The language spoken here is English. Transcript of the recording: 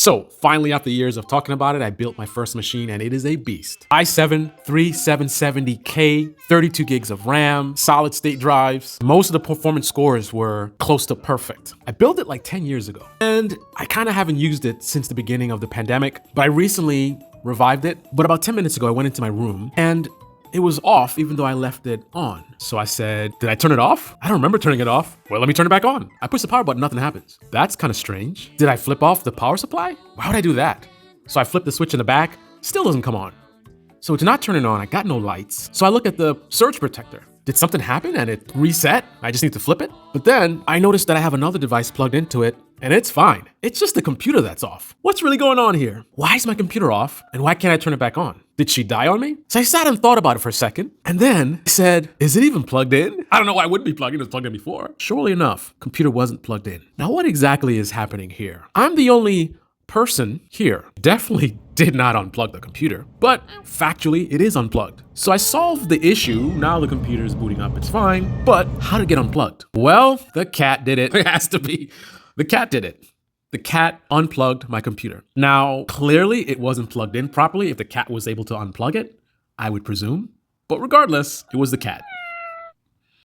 So finally, after years of talking about it, I built my first machine and it is a beast. i7-3770K, 32 gigs of RAM, solid state drives. Most of the performance scores were close to perfect. I built it like 10 years ago and I kind of haven't used it since the beginning of the pandemic, but I recently revived it. But about 10 minutes ago, I went into my room and it was off even though I left it on. So I said, did I turn it off? I don't remember turning it off. Well, let me turn it back on. I push the power button, nothing happens. That's kind of strange. Did I flip off the power supply? Why would I do that? So I flipped the switch in the back, still doesn't come on. So to not turn it on, I got no lights. So I look at the surge protector. Did something happen and it reset? I just need to flip it? But then I noticed that I have another device plugged into it and it's fine. It's just the computer that's off. What's really going on here? Why is my computer off and why can't I turn it back on? Did she die on me? So I sat and thought about it for a second and then I said, is it even plugged in? I don't know why it wouldn't be plugged in. It was plugged in before. Surely enough, computer wasn't plugged in. Now what exactly is happening here? I'm the only person here. Definitely did not unplug the computer, but factually it is unplugged. So I solved the issue. Now the computer is booting up, it's fine, but how to get unplugged? Well, the cat did it. It has to be. The cat did it. The cat unplugged my computer. Now, clearly it wasn't plugged in properly. If the cat was able to unplug it, I would presume. But regardless, it was the cat.